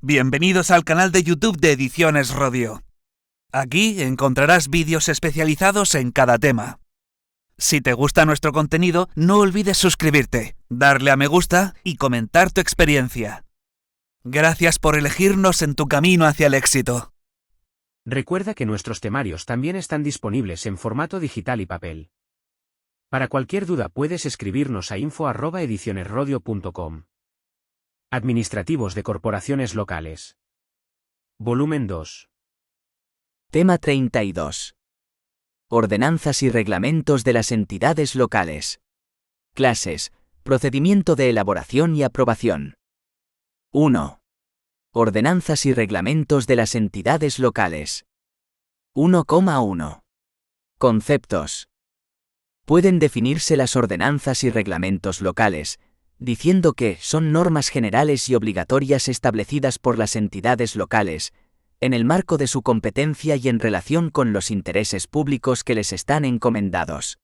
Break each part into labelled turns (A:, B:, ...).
A: Bienvenidos al canal de YouTube de Ediciones Rodio. Aquí encontrarás vídeos especializados en cada tema. Si te gusta nuestro contenido, no olvides suscribirte, darle a me gusta y comentar tu experiencia. Gracias por elegirnos en tu camino hacia el éxito.
B: Recuerda que nuestros temarios también están disponibles en formato digital y papel. Para cualquier duda puedes escribirnos a info@edicionesrodio.com. Administrativos de corporaciones locales. Volumen 2.
C: Tema 32. Ordenanzas y reglamentos de las entidades locales. Clases. Procedimiento de elaboración y aprobación. 1. Ordenanzas y reglamentos de las entidades locales. 1,1. Conceptos. Pueden definirse las ordenanzas y reglamentos locales, diciendo que son normas generales y obligatorias establecidas por las entidades locales, en el marco de su competencia y en relación con los intereses públicos que les están encomendados.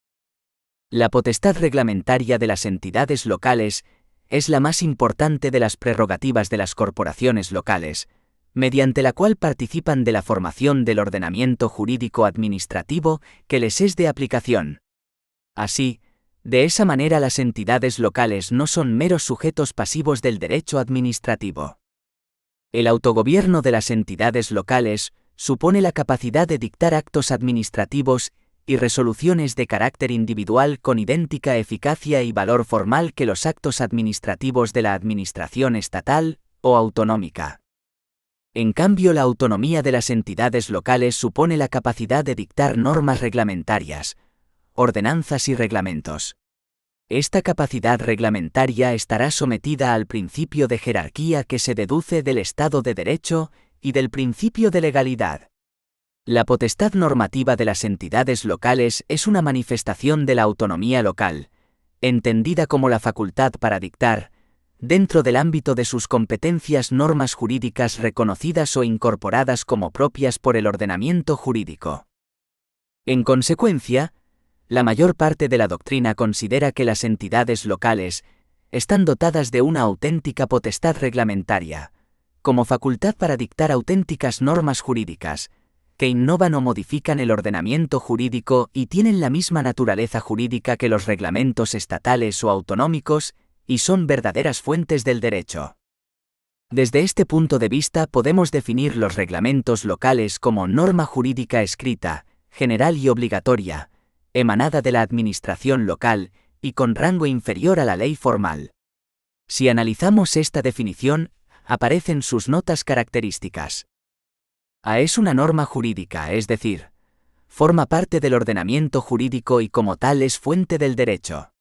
C: La potestad reglamentaria de las entidades locales es la más importante de las prerrogativas de las corporaciones locales, mediante la cual participan de la formación del ordenamiento jurídico administrativo que les es de aplicación. Así, de esa manera las entidades locales no son meros sujetos pasivos del derecho administrativo. El autogobierno de las entidades locales supone la capacidad de dictar actos administrativos y resoluciones de carácter individual con idéntica eficacia y valor formal que los actos administrativos de la administración estatal o autonómica. En cambio, la autonomía de las entidades locales supone la capacidad de dictar normas reglamentarias, ordenanzas y reglamentos. Esta capacidad reglamentaria estará sometida al principio de jerarquía que se deduce del Estado de Derecho y del principio de legalidad. La potestad normativa de las entidades locales es una manifestación de la autonomía local, entendida como la facultad para dictar, dentro del ámbito de sus competencias, normas jurídicas reconocidas o incorporadas como propias por el ordenamiento jurídico. En consecuencia, la mayor parte de la doctrina considera que las entidades locales están dotadas de una auténtica potestad reglamentaria, como facultad para dictar auténticas normas jurídicas, que innovan o modifican el ordenamiento jurídico y tienen la misma naturaleza jurídica que los reglamentos estatales o autonómicos, y son verdaderas fuentes del derecho. Desde este punto de vista podemos definir los reglamentos locales como norma jurídica escrita, general y obligatoria, emanada de la administración local y con rango inferior a la ley formal. Si analizamos esta definición, aparecen sus notas características. A es una norma jurídica, es decir, forma parte del ordenamiento jurídico y como tal es fuente del derecho.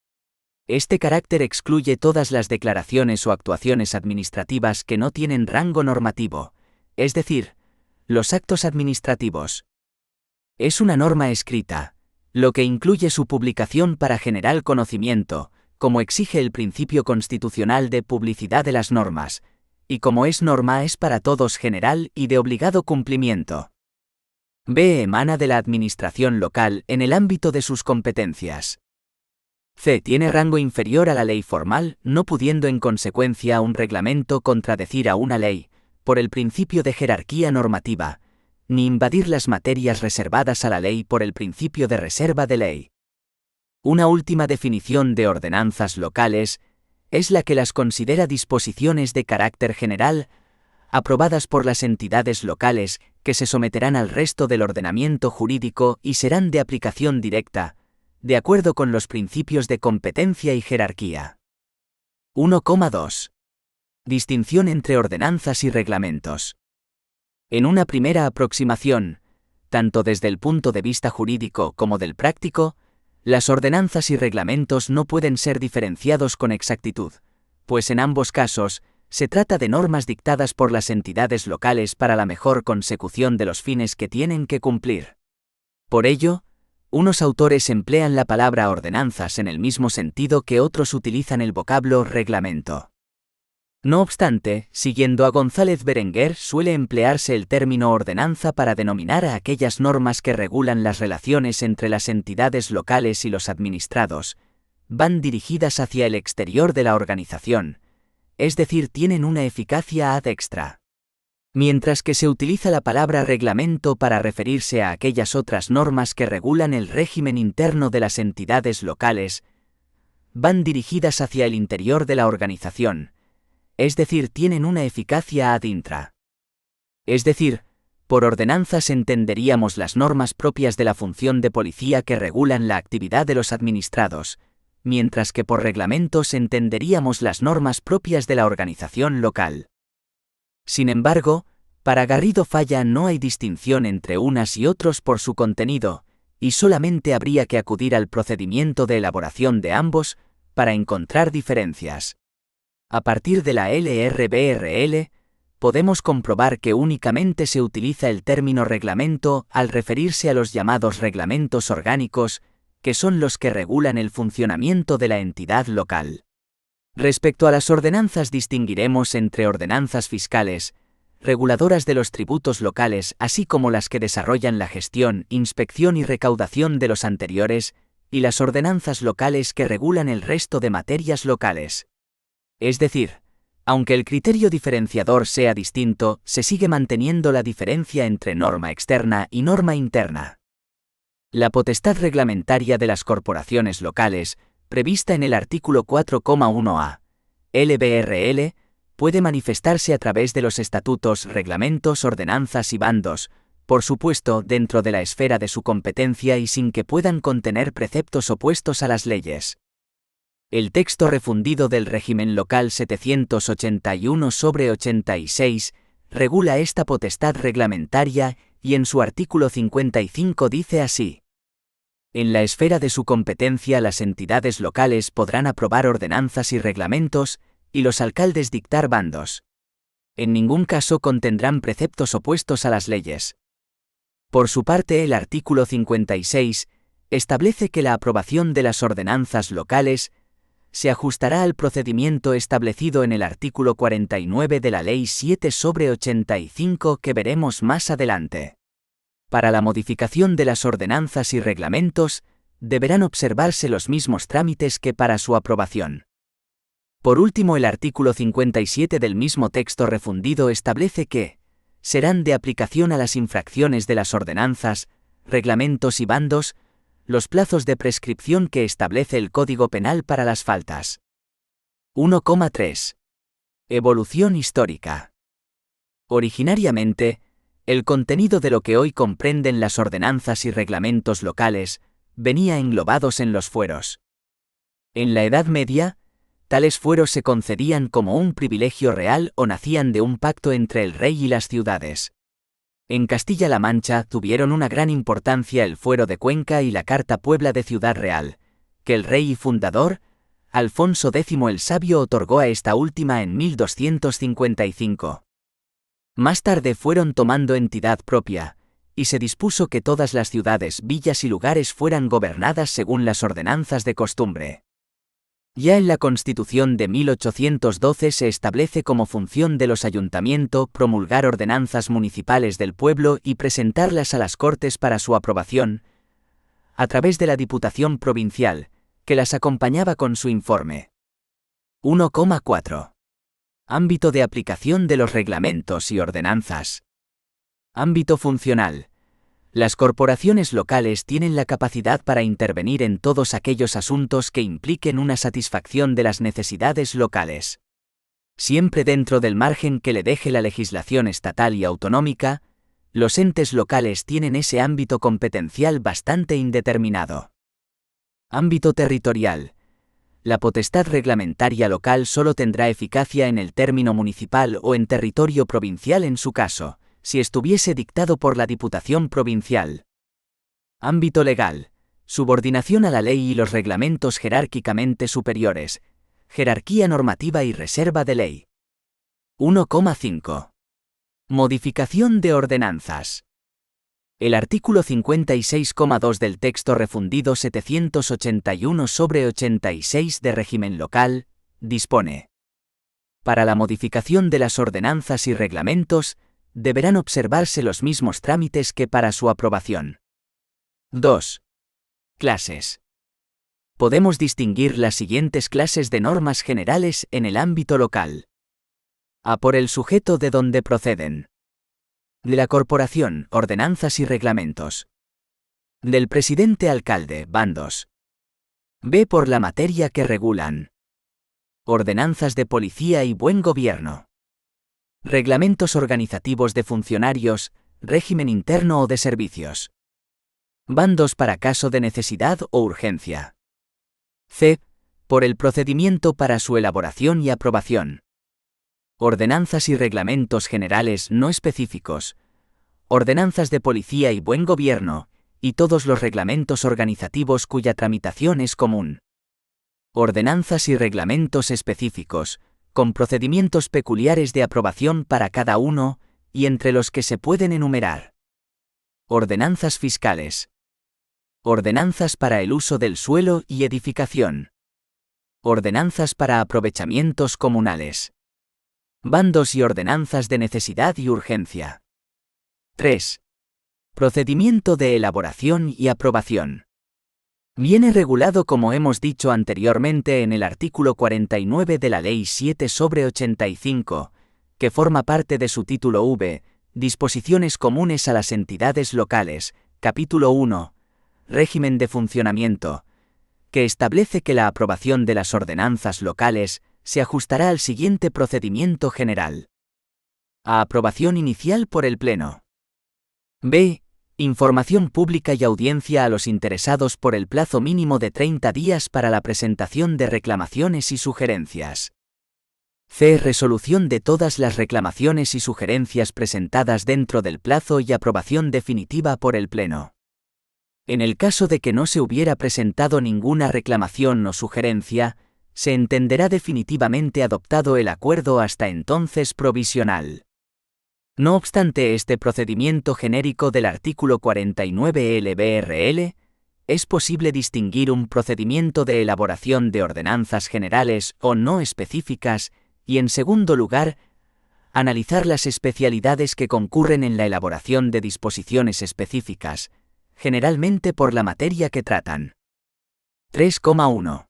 C: Este carácter excluye todas las declaraciones o actuaciones administrativas que no tienen rango normativo, es decir, los actos administrativos. Es una norma escrita, lo que incluye su publicación para general conocimiento, como exige el principio constitucional de publicidad de las normas, y como es norma es para todos general y de obligado cumplimiento. B. Emana de la administración local en el ámbito de sus competencias. C. Tiene rango inferior a la ley formal, no pudiendo en consecuencia un reglamento contradecir a una ley, por el principio de jerarquía normativa, ni invadir las materias reservadas a la ley por el principio de reserva de ley. Una última definición de ordenanzas locales es la que las considera disposiciones de carácter general, aprobadas por las entidades locales, que se someterán al resto del ordenamiento jurídico y serán de aplicación directa, de acuerdo con los principios de competencia y jerarquía. 1,2. Distinción entre ordenanzas y reglamentos. En una primera aproximación, tanto desde el punto de vista jurídico como del práctico, las ordenanzas y reglamentos no pueden ser diferenciados con exactitud, pues en ambos casos, se trata de normas dictadas por las entidades locales para la mejor consecución de los fines que tienen que cumplir. Por ello, unos autores emplean la palabra ordenanzas en el mismo sentido que otros utilizan el vocablo reglamento. No obstante, siguiendo a González Berenguer, suele emplearse el término ordenanza para denominar a aquellas normas que regulan las relaciones entre las entidades locales y los administrados, van dirigidas hacia el exterior de la organización, es decir, tienen una eficacia ad extra. mientras que se utiliza la palabra reglamento para referirse a aquellas otras normas que regulan el régimen interno de las entidades locales, van dirigidas hacia el interior de la organización, es decir, tienen una eficacia ad intra. Es decir, por ordenanzas entenderíamos las normas propias de la función de policía que regulan la actividad de los administrados, mientras que por reglamentos entenderíamos las normas propias de la organización local. Sin embargo, para Garrido Falla no hay distinción entre unas y otros por su contenido, y solamente habría que acudir al procedimiento de elaboración de ambos para encontrar diferencias. A partir de la LRBRL, podemos comprobar que únicamente se utiliza el término reglamento al referirse a los llamados reglamentos orgánicos, que son los que regulan el funcionamiento de la entidad local. Respecto a las ordenanzas distinguiremos entre ordenanzas fiscales, reguladoras de los tributos locales, así como las que desarrollan la gestión, inspección y recaudación de los anteriores, y las ordenanzas locales que regulan el resto de materias locales. Es decir, aunque el criterio diferenciador sea distinto, se sigue manteniendo la diferencia entre norma externa y norma interna. La potestad reglamentaria de las corporaciones locales, prevista en el artículo 4,1a, LBRL, puede manifestarse a través de los estatutos, reglamentos, ordenanzas y bandos, por supuesto dentro de la esfera de su competencia y sin que puedan contener preceptos opuestos a las leyes. El texto refundido del régimen local 781/86 regula esta potestad reglamentaria y en su artículo 55 dice así: en la esfera de su competencia las entidades locales podrán aprobar ordenanzas y reglamentos, y los alcaldes dictar bandos. En ningún caso contendrán preceptos opuestos a las leyes. Por su parte, el artículo 56 establece que la aprobación de las ordenanzas locales se ajustará al procedimiento establecido en el artículo 49 de la Ley 7/85 que veremos más adelante. Para la modificación de las ordenanzas y reglamentos, deberán observarse los mismos trámites que para su aprobación. Por último, el artículo 57 del mismo texto refundido establece que serán de aplicación a las infracciones de las ordenanzas, reglamentos y bandos, los plazos de prescripción que establece el Código Penal para las faltas. 1,3. Evolución histórica. Originariamente, el contenido de lo que hoy comprenden las ordenanzas y reglamentos locales venía englobados en los fueros. En la Edad Media, tales fueros se concedían como un privilegio real o nacían de un pacto entre el rey y las ciudades. En Castilla-La Mancha tuvieron una gran importancia el fuero de Cuenca y la Carta Puebla de Ciudad Real, que el rey y fundador, Alfonso X el Sabio, otorgó a esta última en 1255. Más tarde fueron tomando entidad propia, y se dispuso que todas las ciudades, villas y lugares fueran gobernadas según las ordenanzas de costumbre. Ya en la Constitución de 1812 se establece como función de los ayuntamientos promulgar ordenanzas municipales del pueblo y presentarlas a las Cortes para su aprobación, a través de la Diputación Provincial, que las acompañaba con su informe. 1,4. Ámbito de aplicación de los reglamentos y ordenanzas. Ámbito funcional. Las corporaciones locales tienen la capacidad para intervenir en todos aquellos asuntos que impliquen una satisfacción de las necesidades locales. Siempre dentro del margen que le deje la legislación estatal y autonómica, los entes locales tienen ese ámbito competencial bastante indeterminado. Ámbito territorial. La potestad reglamentaria local solo tendrá eficacia en el término municipal o en territorio provincial en su caso, si estuviese dictado por la Diputación Provincial. Ámbito legal. Subordinación a la ley y los reglamentos jerárquicamente superiores. Jerarquía normativa y reserva de ley. 1,5. Modificación de ordenanzas. El artículo 56,2 del texto refundido 781/86 de régimen local, dispone: para la modificación de las ordenanzas y reglamentos, deberán observarse los mismos trámites que para su aprobación. 2. Clases. Podemos distinguir las siguientes clases de normas generales en el ámbito local. A por el sujeto de donde proceden. De la Corporación, ordenanzas y reglamentos. Del presidente alcalde, bandos. B. Por la materia que regulan. Ordenanzas de policía y buen gobierno. Reglamentos organizativos de funcionarios, régimen interno o de servicios. Bandos para caso de necesidad o urgencia. C. Por el procedimiento para su elaboración y aprobación. Ordenanzas y reglamentos generales no específicos. Ordenanzas de policía y buen gobierno, y todos los reglamentos organizativos cuya tramitación es común. Ordenanzas y reglamentos específicos, con procedimientos peculiares de aprobación para cada uno, y entre los que se pueden enumerar. Ordenanzas fiscales. Ordenanzas para el uso del suelo y edificación. Ordenanzas para aprovechamientos comunales. Bandos y ordenanzas de necesidad y urgencia. 3. Procedimiento de elaboración y aprobación. Viene regulado como hemos dicho anteriormente en el artículo 49 de la Ley 7/85, que forma parte de su título V, Disposiciones comunes a las entidades locales, capítulo 1, Régimen de funcionamiento, que establece que la aprobación de las ordenanzas locales se ajustará al siguiente procedimiento general. A aprobación inicial por el Pleno. B. Información pública y audiencia a los interesados por el plazo mínimo de 30 días para la presentación de reclamaciones y sugerencias. C. Resolución de todas las reclamaciones y sugerencias presentadas dentro del plazo y aprobación definitiva por el Pleno. En el caso de que no se hubiera presentado ninguna reclamación o sugerencia, se entenderá definitivamente adoptado el acuerdo hasta entonces provisional. No obstante, este procedimiento genérico del artículo 49 LBRL, es posible distinguir un procedimiento de elaboración de ordenanzas generales o no específicas y, en segundo lugar, analizar las especialidades que concurren en la elaboración de disposiciones específicas, generalmente por la materia que tratan. 3,1.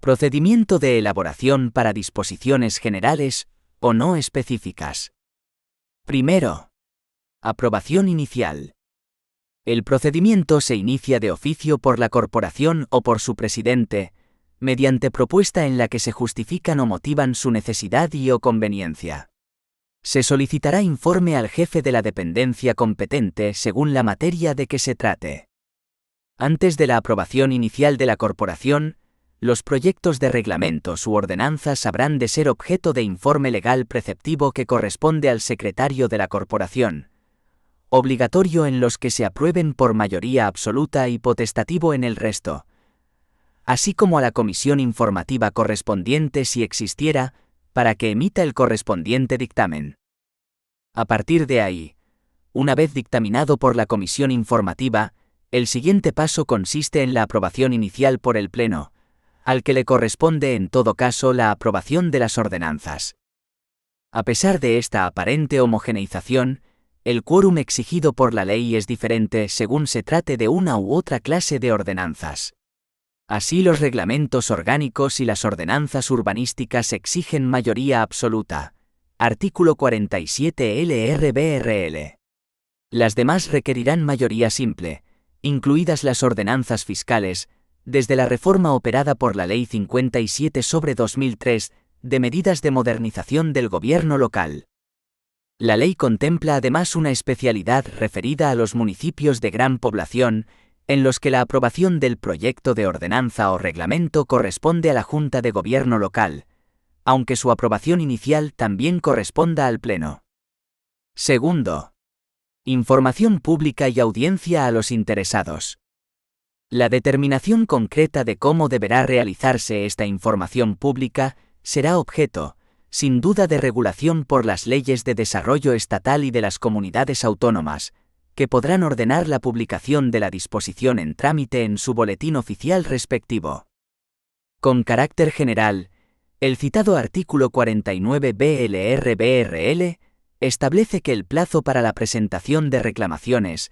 C: Procedimiento de elaboración para disposiciones generales o no específicas. Primero. Aprobación inicial. El procedimiento se inicia de oficio por la corporación o por su presidente, mediante propuesta en la que se justifican o motivan su necesidad y o conveniencia. Se solicitará informe al jefe de la dependencia competente según la materia de que se trate. Antes de la aprobación inicial de la corporación, los proyectos de reglamentos u ordenanzas habrán de ser objeto de informe legal preceptivo que corresponde al secretario de la corporación, obligatorio en los que se aprueben por mayoría absoluta y potestativo en el resto, así como a la comisión informativa correspondiente si existiera, para que emita el correspondiente dictamen. A partir de ahí, una vez dictaminado por la comisión informativa, el siguiente paso consiste en la aprobación inicial por el Pleno, al que le corresponde en todo caso la aprobación de las ordenanzas. A pesar de esta aparente homogeneización, el quórum exigido por la ley es diferente según se trate de una u otra clase de ordenanzas. Así, los reglamentos orgánicos y las ordenanzas urbanísticas exigen mayoría absoluta. Artículo 47 LRBRL. Las demás requerirán mayoría simple, incluidas las ordenanzas fiscales, desde la reforma operada por la Ley 57/2003, de medidas de modernización del gobierno local. La ley contempla además una especialidad referida a los municipios de gran población, en los que la aprobación del proyecto de ordenanza o reglamento corresponde a la Junta de Gobierno local, aunque su aprobación inicial también corresponda al Pleno. Segundo. Información pública y audiencia a los interesados. La determinación concreta de cómo deberá realizarse esta información pública será objeto, sin duda, de regulación por las leyes de desarrollo estatal y de las comunidades autónomas, que podrán ordenar la publicación de la disposición en trámite en su boletín oficial respectivo. Con carácter general, el citado artículo 49 BLRBRL establece que el plazo para la presentación de reclamaciones,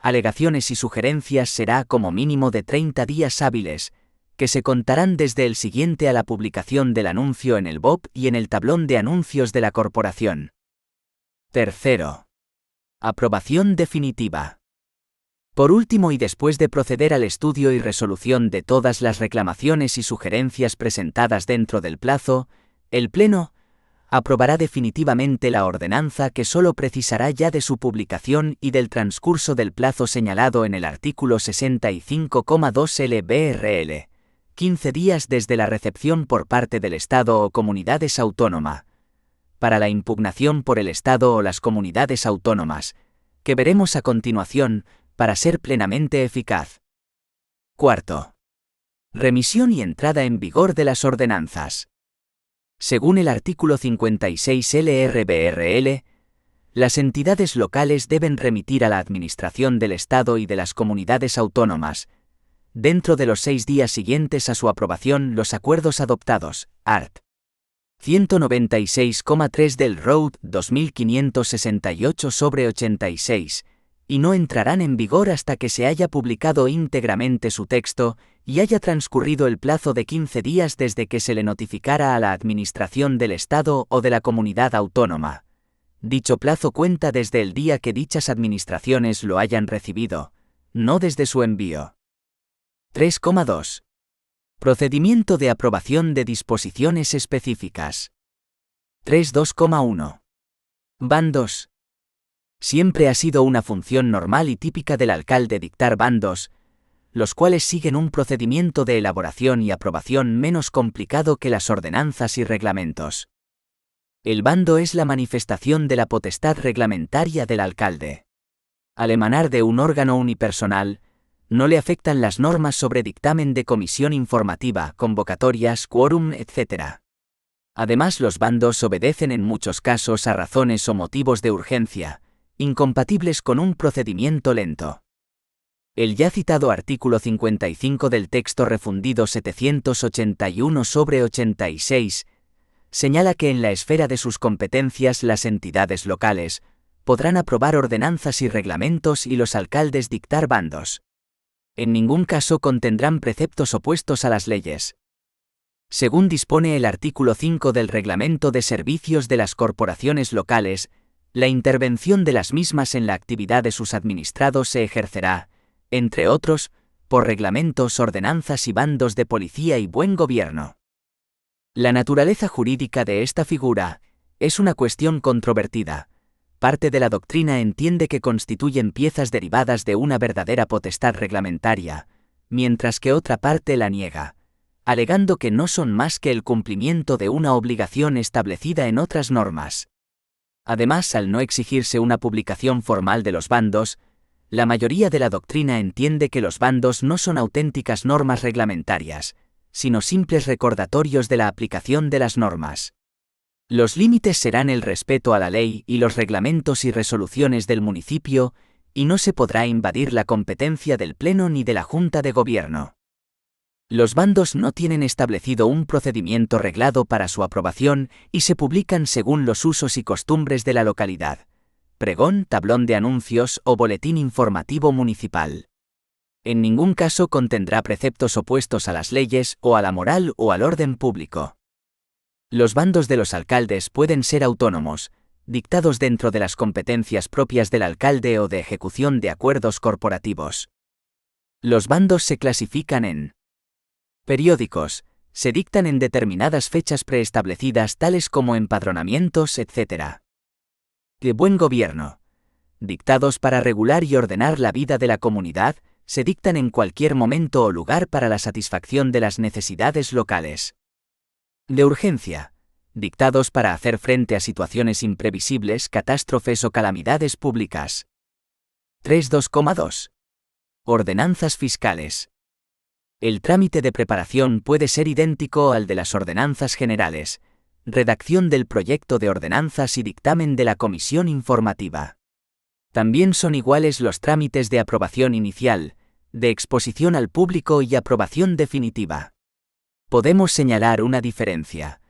C: alegaciones y sugerencias será como mínimo de 30 días hábiles, que se contarán desde el siguiente a la publicación del anuncio en el BOP y en el tablón de anuncios de la corporación. Tercero. Aprobación definitiva. Por último y después de proceder al estudio y resolución de todas las reclamaciones y sugerencias presentadas dentro del plazo, el Pleno aprobará definitivamente la ordenanza que solo precisará ya de su publicación y del transcurso del plazo señalado en el artículo 65,2 LBRL, 15 días desde la recepción por parte del Estado o comunidades autónoma, para la impugnación por el Estado o las comunidades autónomas, que veremos a continuación, para ser plenamente eficaz. Cuarto. Remisión y entrada en vigor de las ordenanzas. Según el artículo 56 LRBRL, las entidades locales deben remitir a la Administración del Estado y de las comunidades autónomas, dentro de los 6 días siguientes a su aprobación, los acuerdos adoptados, art. 196,3 del Road 2568/86, y no entrarán en vigor hasta que se haya publicado íntegramente su texto y haya transcurrido el plazo de 15 días desde que se le notificara a la Administración del Estado o de la comunidad autónoma. Dicho plazo cuenta desde el día que dichas administraciones lo hayan recibido, no desde su envío. 3,2. Procedimiento de aprobación de disposiciones específicas. 3.2,1. Bandos. Siempre ha sido una función normal y típica del alcalde dictar bandos, los cuales siguen un procedimiento de elaboración y aprobación menos complicado que las ordenanzas y reglamentos. El bando es la manifestación de la potestad reglamentaria del alcalde. Al emanar de un órgano unipersonal, no le afectan las normas sobre dictamen de comisión informativa, convocatorias, quórum, etc. Además, los bandos obedecen en muchos casos a razones o motivos de urgencia, incompatibles con un procedimiento lento. El ya citado artículo 55 del texto refundido 781/86 señala que en la esfera de sus competencias las entidades locales podrán aprobar ordenanzas y reglamentos y los alcaldes dictar bandos. En ningún caso contendrán preceptos opuestos a las leyes. Según dispone el artículo 5 del Reglamento de Servicios de las Corporaciones Locales, la intervención de las mismas en la actividad de sus administrados se ejercerá, entre otros, por reglamentos, ordenanzas y bandos de policía y buen gobierno. La naturaleza jurídica de esta figura es una cuestión controvertida. Parte de la doctrina entiende que constituyen piezas derivadas de una verdadera potestad reglamentaria, mientras que otra parte la niega, alegando que no son más que el cumplimiento de una obligación establecida en otras normas. Además, al no exigirse una publicación formal de los bandos, la mayoría de la doctrina entiende que los bandos no son auténticas normas reglamentarias, sino simples recordatorios de la aplicación de las normas. Los límites serán el respeto a la ley y los reglamentos y resoluciones del municipio, y no se podrá invadir la competencia del Pleno ni de la Junta de Gobierno. Los bandos no tienen establecido un procedimiento reglado para su aprobación y se publican según los usos y costumbres de la localidad: pregón, tablón de anuncios o boletín informativo municipal. En ningún caso contendrá preceptos opuestos a las leyes o a la moral o al orden público. Los bandos de los alcaldes pueden ser autónomos, dictados dentro de las competencias propias del alcalde o de ejecución de acuerdos corporativos. Los bandos se clasifican en periódicos, se dictan en determinadas fechas preestablecidas tales como empadronamientos, etc. De buen gobierno, dictados para regular y ordenar la vida de la comunidad, se dictan en cualquier momento o lugar para la satisfacción de las necesidades locales. De urgencia, dictados para hacer frente a situaciones imprevisibles, catástrofes o calamidades públicas. 3.2,2. Ordenanzas fiscales. El trámite de preparación puede ser idéntico al de las ordenanzas generales, redacción del proyecto de ordenanzas y dictamen de la comisión informativa. También son iguales los trámites de aprobación inicial, de exposición al público y aprobación definitiva. Podemos señalar una diferencia: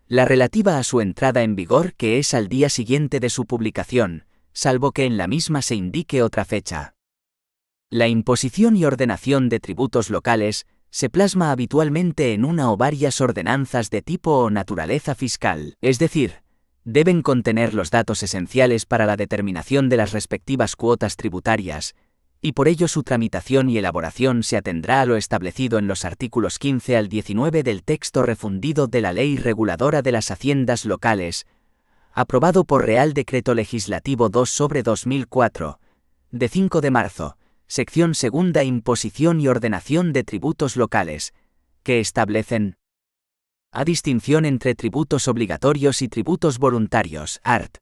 C: la relativa a su entrada en vigor, que es al día siguiente de su publicación, salvo que en la misma se indique otra fecha. La imposición y ordenación de tributos locales se plasma habitualmente en una o varias ordenanzas de tipo o naturaleza fiscal, es decir, Deben contener los datos esenciales para la determinación de las respectivas cuotas tributarias, y por ello su tramitación y elaboración se atendrá a lo establecido en los artículos 15 al 19 del texto refundido de la Ley Reguladora de las Haciendas Locales, aprobado por Real Decreto Legislativo 2/2004, de 5 de marzo, sección segunda Imposición y ordenación de tributos locales, que establecen a distinción entre tributos obligatorios y tributos voluntarios, art.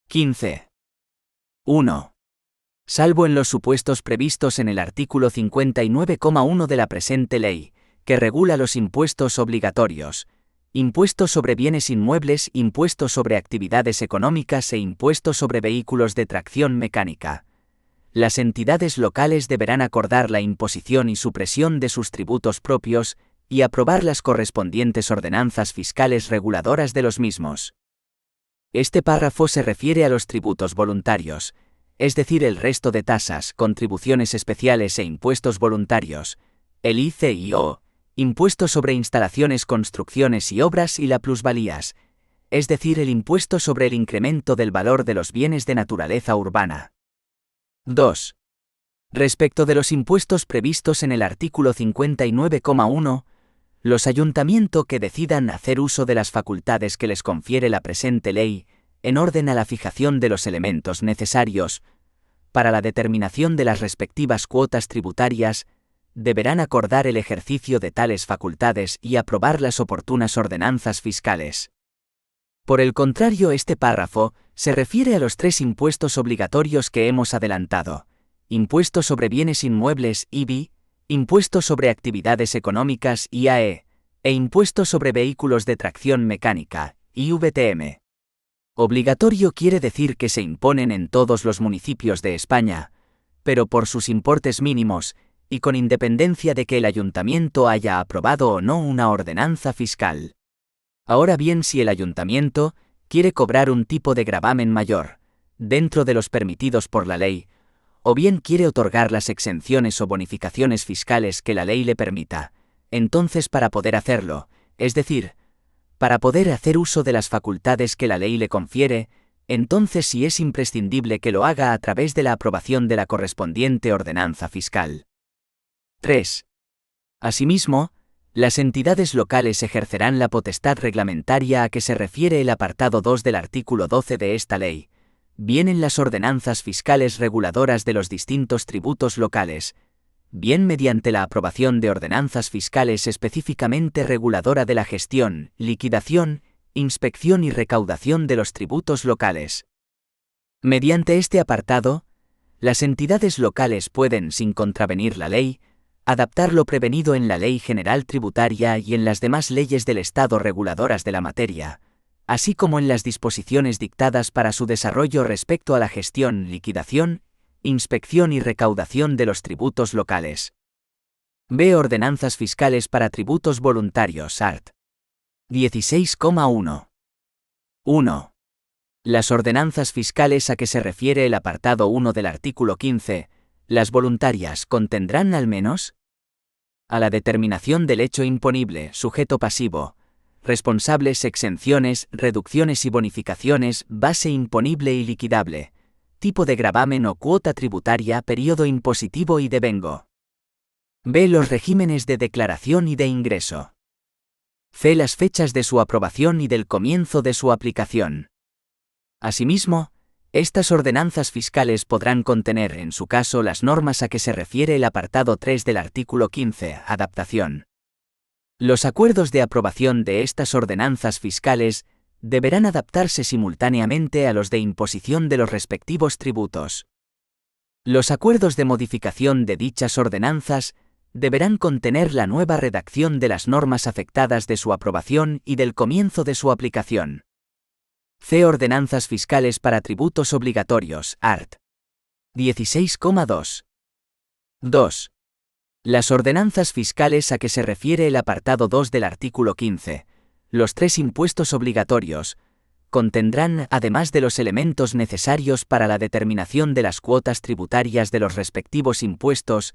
C: 15. 1. Salvo en los supuestos previstos en el artículo 59,1 de la presente ley, que regula los impuestos obligatorios, impuestos sobre bienes inmuebles, impuestos sobre actividades económicas e impuestos sobre vehículos de tracción mecánica. Las entidades locales deberán acordar la imposición y supresión de sus tributos propios y aprobar las correspondientes ordenanzas fiscales reguladoras de los mismos. Este párrafo se refiere a los tributos voluntarios, es decir, el resto de tasas, contribuciones especiales e impuestos voluntarios, el ICIO, impuestos sobre instalaciones, construcciones y obras y la plusvalías, es decir, el impuesto sobre el incremento del valor de los bienes de naturaleza urbana. 2. Respecto de los impuestos previstos en el artículo 59,1, los ayuntamientos que decidan hacer uso de las facultades que les confiere la presente ley, en orden a la fijación de los elementos necesarios para la determinación de las respectivas cuotas tributarias, deberán acordar el ejercicio de tales facultades y aprobar las oportunas ordenanzas fiscales. Por el contrario, este párrafo se refiere a los tres impuestos obligatorios que hemos adelantado: impuesto sobre bienes inmuebles, IBI, impuesto sobre actividades económicas, IAE, e impuesto sobre vehículos de tracción mecánica, IVTM. Obligatorio quiere decir que se imponen en todos los municipios de España, pero por sus importes mínimos, y con independencia de que el ayuntamiento haya aprobado o no una ordenanza fiscal. Ahora bien, si el ayuntamiento quiere cobrar un tipo de gravamen mayor, dentro de los permitidos por la ley, o bien quiere otorgar las exenciones o bonificaciones fiscales que la ley le permita, entonces para poder hacerlo, es decir, para poder hacer uso de las facultades que la ley le confiere, entonces sí es imprescindible que lo haga a través de la aprobación de la correspondiente ordenanza fiscal. 3. Asimismo, las entidades locales ejercerán la potestad reglamentaria a que se refiere el apartado 2 del artículo 12 de esta ley, bien en las ordenanzas fiscales reguladoras de los distintos tributos locales, bien mediante la aprobación de ordenanzas fiscales específicamente reguladora de la gestión, liquidación, inspección y recaudación de los tributos locales. Mediante este apartado, las entidades locales pueden, sin contravenir la ley, adaptar lo prevenido en la Ley General Tributaria y en las demás leyes del Estado reguladoras de la materia, así como en las disposiciones dictadas para su desarrollo respecto a la gestión, liquidación, inspección y recaudación de los tributos locales. B. Ordenanzas fiscales para tributos voluntarios, art. 16,1. 1. Las ordenanzas fiscales a que se refiere el apartado 1 del artículo 15, las voluntarias, contendrán al menos a la determinación del hecho imponible, sujeto pasivo, responsables, exenciones, reducciones y bonificaciones, base imponible y liquidable, tipo de gravamen o cuota tributaria, periodo impositivo y devengo. B. Los regímenes de declaración y de ingreso. C. Las fechas de su aprobación y del comienzo de su aplicación. Asimismo, estas ordenanzas fiscales podrán contener, en su caso, las normas a que se refiere el apartado 3 del artículo 15, adaptación. Los acuerdos de aprobación de estas ordenanzas fiscales deberán adaptarse simultáneamente a los de imposición de los respectivos tributos. Los acuerdos de modificación de dichas ordenanzas deberán contener la nueva redacción de las normas afectadas de su aprobación y del comienzo de su aplicación. C. Ordenanzas fiscales para tributos obligatorios, art. 16,2. 2. Las ordenanzas fiscales a que se refiere el apartado 2 del artículo 15, los tres impuestos obligatorios, contendrán, además de los elementos necesarios para la determinación de las cuotas tributarias de los respectivos impuestos,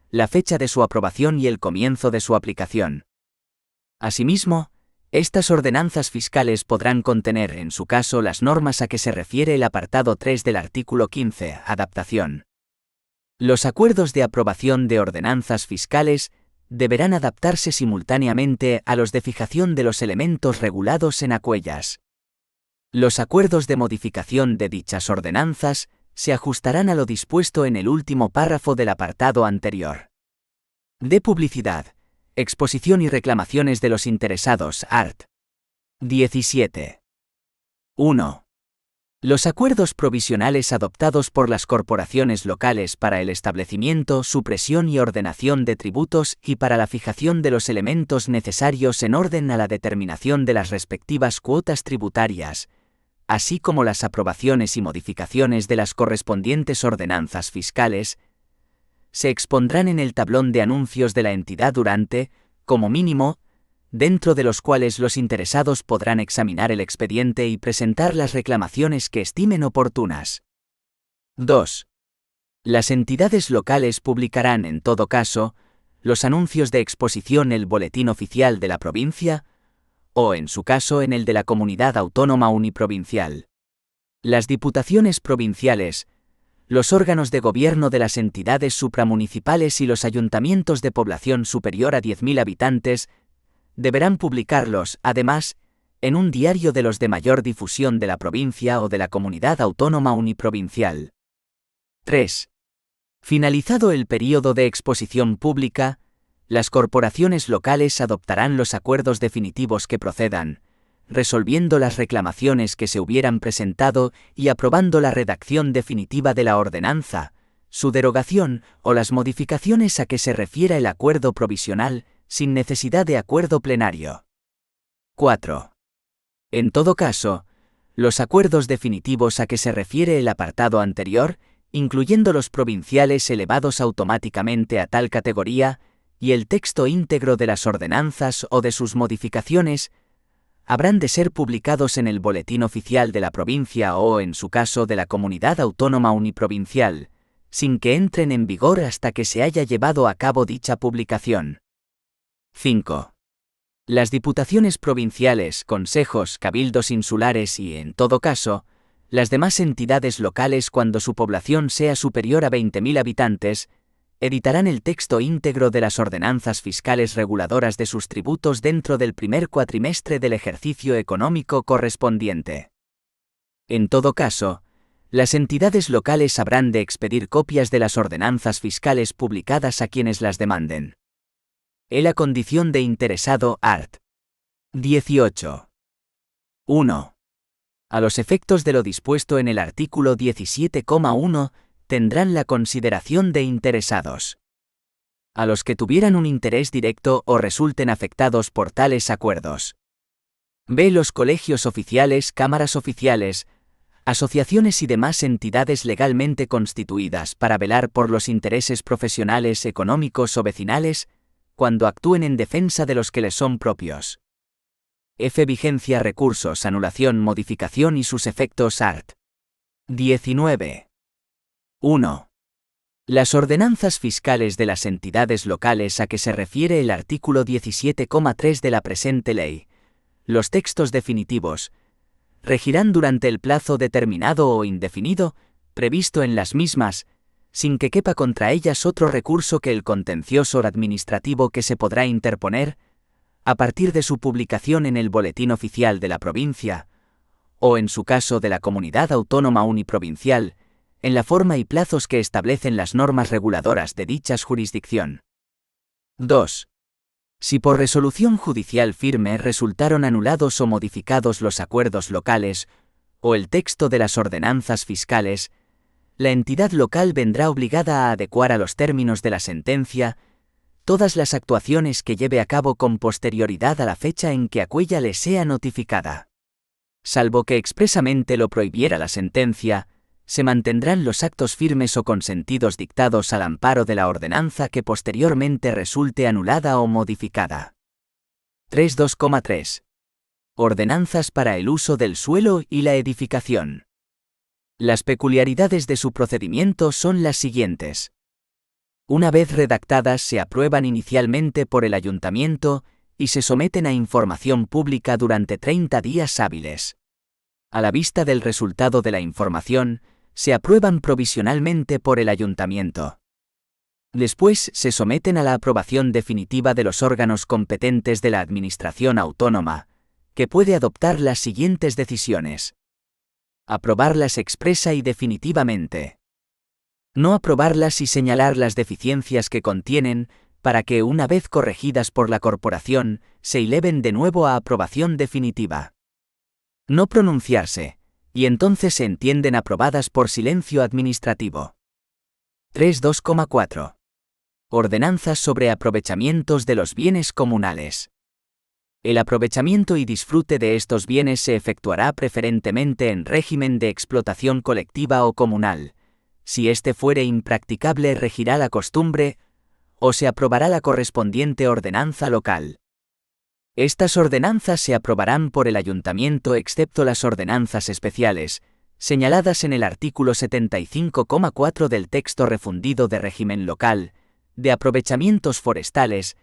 C: la fecha de su aprobación y el comienzo de su aplicación. Asimismo, Estas ordenanzas fiscales podrán contener, en su caso, las normas a que se refiere el apartado 3 del artículo 15, adaptación. Los acuerdos de aprobación de ordenanzas fiscales deberán adaptarse simultáneamente a los de fijación de los elementos regulados en aquellas. Los acuerdos de modificación de dichas ordenanzas se ajustarán a lo dispuesto en el último párrafo del apartado anterior. De publicidad, exposición y reclamaciones de los interesados, art. 17. 1. Los acuerdos provisionales adoptados por las corporaciones locales para el establecimiento, supresión y ordenación de tributos y para la fijación de los elementos necesarios en orden a la determinación de las respectivas cuotas tributarias, así como las aprobaciones y modificaciones de las correspondientes ordenanzas fiscales, se expondrán en el tablón de anuncios de la entidad durante, como mínimo, dentro de los cuales los interesados podrán examinar el expediente y presentar las reclamaciones que estimen oportunas. 2. Las entidades locales publicarán, en todo caso, los anuncios de exposición en el Boletín Oficial de la provincia, o, en su caso, en el de la Comunidad Autónoma Uniprovincial. Las diputaciones provinciales, los órganos de gobierno de las entidades supramunicipales y los ayuntamientos de población superior a 10.000 habitantes deberán publicarlos, además, en un diario de los de mayor difusión de la provincia o de la Comunidad Autónoma Uniprovincial. 3. Finalizado el período de exposición pública, las corporaciones locales adoptarán los acuerdos definitivos que procedan, resolviendo las reclamaciones que se hubieran presentado y aprobando la redacción definitiva de la ordenanza, su derogación o las modificaciones a que se refiera el acuerdo provisional, sin necesidad de acuerdo plenario. 4. En todo caso, los acuerdos definitivos a que se refiere el apartado anterior, incluyendo los provinciales elevados automáticamente a tal categoría, y el texto íntegro de las ordenanzas o de sus modificaciones, habrán de ser publicados en el Boletín Oficial de la provincia o, en su caso, de la Comunidad Autónoma Uniprovincial, sin que entren en vigor hasta que se haya llevado a cabo dicha publicación. 5. Las diputaciones provinciales, consejos, cabildos insulares y, en todo caso, las demás entidades locales cuando su población sea superior a 20.000 habitantes, editarán el texto íntegro de las ordenanzas fiscales reguladoras de sus tributos dentro del primer cuatrimestre del ejercicio económico correspondiente. En todo caso, las entidades locales habrán de expedir copias de las ordenanzas fiscales publicadas a quienes las demanden. La condición de interesado, art. 18. 1. A los efectos de lo dispuesto en el artículo 17,1, tendrán la consideración de interesados a los que tuvieran un interés directo o resulten afectados por tales acuerdos. B. Los colegios oficiales, cámaras oficiales, asociaciones y demás entidades legalmente constituidas para velar por los intereses profesionales, económicos o vecinales, cuando actúen en defensa de los que les son propios. F. Vigencia, recursos, anulación, modificación y sus efectos, art. 19. 1. Las ordenanzas fiscales de las entidades locales a que se refiere el artículo 17,3 de la presente ley, los textos definitivos, regirán durante el plazo determinado o indefinido, previsto en las mismas, sin que quepa contra ellas otro recurso que el contencioso administrativo que se podrá interponer, a partir de su publicación en el Boletín Oficial de la provincia, o en su caso de la Comunidad Autónoma Uniprovincial, en la forma y plazos que establecen las normas reguladoras de dichas jurisdicción. 2. Si por resolución judicial firme resultaron anulados o modificados los acuerdos locales, o el texto de las ordenanzas fiscales, la entidad local vendrá obligada a adecuar a los términos de la sentencia todas las actuaciones que lleve a cabo con posterioridad a la fecha en que aquella le sea notificada. Salvo que expresamente lo prohibiera la sentencia, se mantendrán los actos firmes o consentidos dictados al amparo de la ordenanza que posteriormente resulte anulada o modificada. 3.2,3. Ordenanzas para el uso del suelo y la edificación. Las peculiaridades de su procedimiento son las siguientes. Una vez redactadas se aprueban inicialmente por el ayuntamiento y se someten a información pública durante 30 días hábiles. A la vista del resultado de la información, se aprueban provisionalmente por el ayuntamiento. Después se someten a la aprobación definitiva de los órganos competentes de la Administración Autónoma, que puede adoptar las siguientes decisiones. Aprobarlas expresa y definitivamente. No aprobarlas y señalar las deficiencias que contienen, para que, una vez corregidas por la corporación, se eleven de nuevo a aprobación definitiva. No pronunciarse, y entonces se entienden aprobadas por silencio administrativo. 3.2.4. Ordenanzas sobre aprovechamientos de los bienes comunales. El aprovechamiento y disfrute de estos bienes se efectuará preferentemente en régimen de explotación colectiva o comunal. Si éste fuere impracticable, regirá la costumbre, o se aprobará la correspondiente ordenanza local. Estas ordenanzas se aprobarán por el ayuntamiento excepto las ordenanzas especiales, señaladas en el artículo 75,4 del texto refundido de régimen local, de aprovechamientos forestales,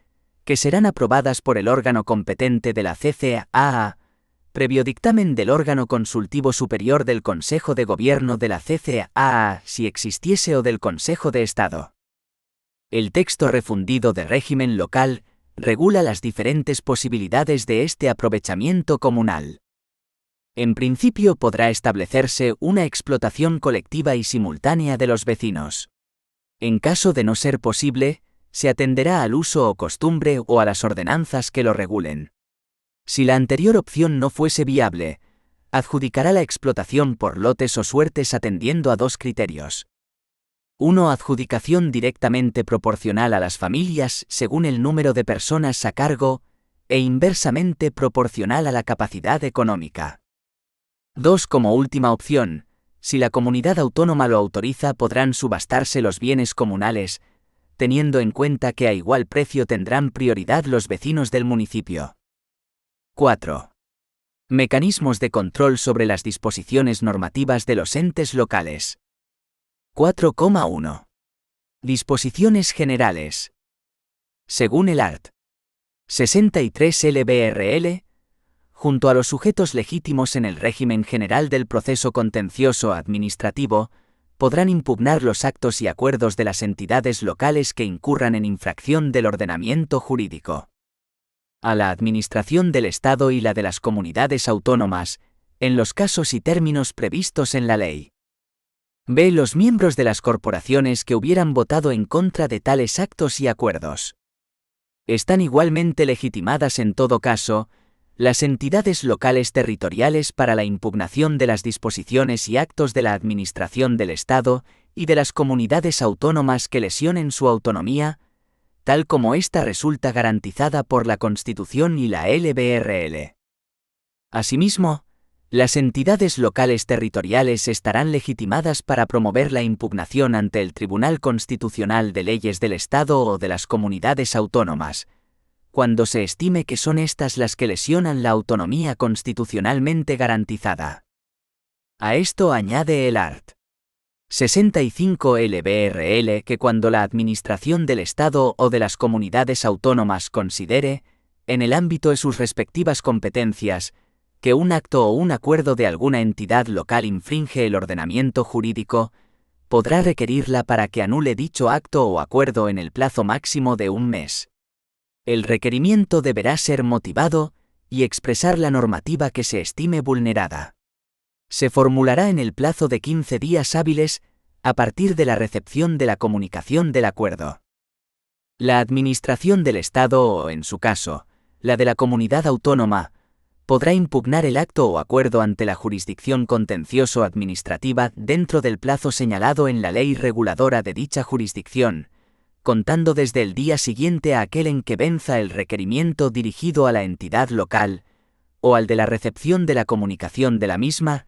C: que serán aprobadas por el órgano competente de la CCAA, previo dictamen del órgano consultivo superior del Consejo de Gobierno de la CCAA, si existiese, o del Consejo de Estado. El texto refundido de régimen local regula las diferentes posibilidades de este aprovechamiento comunal. En principio podrá establecerse una explotación colectiva y simultánea de los vecinos. En caso de no ser posible, se atenderá al uso o costumbre o a las ordenanzas que lo regulen. Si la anterior opción no fuese viable, adjudicará la explotación por lotes o suertes atendiendo a dos criterios. 1. Adjudicación directamente proporcional a las familias según el número de personas a cargo, e inversamente proporcional a la capacidad económica. 2. Como última opción, si la comunidad autónoma lo autoriza, podrán subastarse los bienes comunales, teniendo en cuenta que a igual precio tendrán prioridad los vecinos del municipio. 4. Mecanismos de control sobre las disposiciones normativas de los entes locales. 4,1. Disposiciones generales. Según el art. 63 LBRL, junto a los sujetos legítimos en el régimen general del proceso contencioso administrativo, podrán impugnar los actos y acuerdos de las entidades locales que incurran en infracción del ordenamiento jurídico. A la Administración del Estado y la de las comunidades autónomas, en los casos y términos previstos en la ley. B. Los miembros de las corporaciones que hubieran votado en contra de tales actos y acuerdos. Están igualmente legitimadas en todo caso las entidades locales territoriales para la impugnación de las disposiciones y actos de la Administración del Estado y de las comunidades autónomas que lesionen su autonomía, tal como ésta resulta garantizada por la Constitución y la LBRL. Asimismo, las entidades locales territoriales estarán legitimadas para promover la impugnación ante el Tribunal Constitucional de Leyes del Estado o de las comunidades autónomas, cuando se estime que son estas las que lesionan la autonomía constitucionalmente garantizada. A esto añade el art. 65 LBRL que cuando la Administración del Estado o de las comunidades autónomas considere, en el ámbito de sus respectivas competencias, que un acto o un acuerdo de alguna entidad local infringe el ordenamiento jurídico, podrá requerirla para que anule dicho acto o acuerdo en el plazo máximo de un mes. El requerimiento deberá ser motivado y expresar la normativa que se estime vulnerada. Se formulará en el plazo de 15 días hábiles a partir de la recepción de la comunicación del acuerdo. La Administración del Estado o, en su caso, la de la comunidad autónoma, podrá impugnar el acto o acuerdo ante la jurisdicción contencioso-administrativa dentro del plazo señalado en la ley reguladora de dicha jurisdicción, contando desde el día siguiente a aquel en que venza el requerimiento dirigido a la entidad local, o al de la recepción de la comunicación de la misma,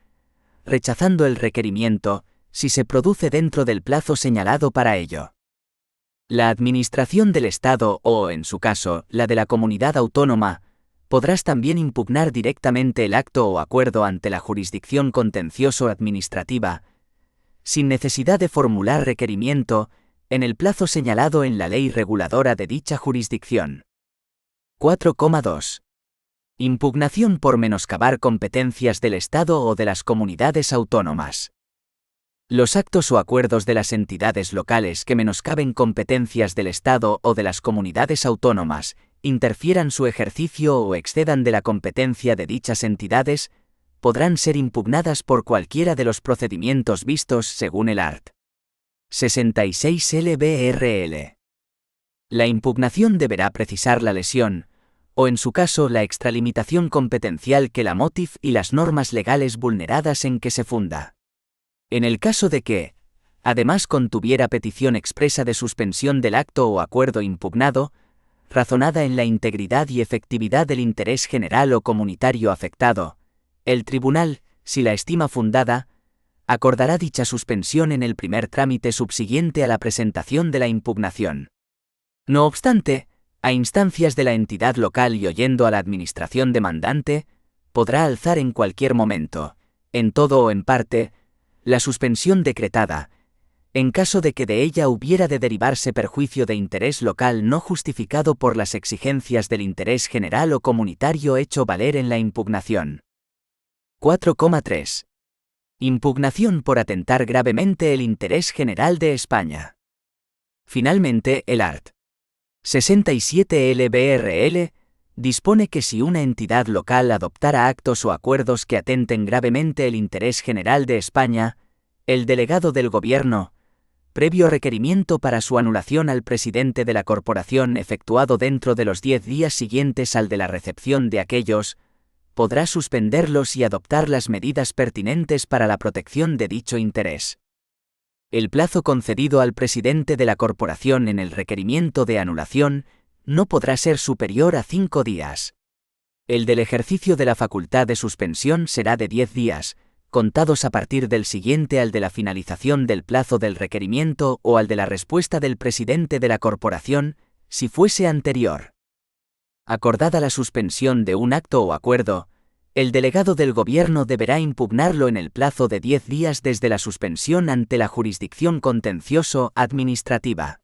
C: rechazando el requerimiento, si se produce dentro del plazo señalado para ello. La Administración del Estado o, en su caso, la de la comunidad autónoma, podrás también impugnar directamente el acto o acuerdo ante la jurisdicción contencioso-administrativa, sin necesidad de formular requerimiento, en el plazo señalado en la ley reguladora de dicha jurisdicción. 4,2. Impugnación por menoscabar competencias del Estado o de las comunidades autónomas. Los actos o acuerdos de las entidades locales que menoscaben competencias del Estado o de las comunidades autónomas, interfieran su ejercicio o excedan de la competencia de dichas entidades, podrán ser impugnadas por cualquiera de los procedimientos vistos según el art. 66 LBRL. La impugnación deberá precisar la lesión, o en su caso la extralimitación competencial que la MOTIF y las normas legales vulneradas en que se funda. En el caso de que, además contuviera petición expresa de suspensión del acto o acuerdo impugnado, razonada en la integridad y efectividad del interés general o comunitario afectado, el tribunal, si la estima fundada, acordará dicha suspensión en el primer trámite subsiguiente a la presentación de la impugnación. No obstante, a instancias de la entidad local y oyendo a la administración demandante, podrá alzar en cualquier momento, en todo o en parte, la suspensión decretada, en caso de que de ella hubiera de derivarse perjuicio de interés local no justificado por las exigencias del interés general o comunitario hecho valer en la impugnación. 4,3. Impugnación por atentar gravemente el interés general de España. Finalmente, el art. 67 LBRL dispone que si una entidad local adoptara actos o acuerdos que atenten gravemente el interés general de España, el delegado del Gobierno, previo requerimiento para su anulación al presidente de la corporación efectuado dentro de los 10 días siguientes al de la recepción de aquellos, podrá suspenderlos y adoptar las medidas pertinentes para la protección de dicho interés. El plazo concedido al presidente de la corporación en el requerimiento de anulación no podrá ser superior a 5 días. El del ejercicio de la facultad de suspensión será de 10 días, contados a partir del siguiente al de la finalización del plazo del requerimiento o al de la respuesta del presidente de la corporación, si fuese anterior. Acordada la suspensión de un acto o acuerdo, el delegado del Gobierno deberá impugnarlo en el plazo de 10 días desde la suspensión ante la jurisdicción contencioso-administrativa.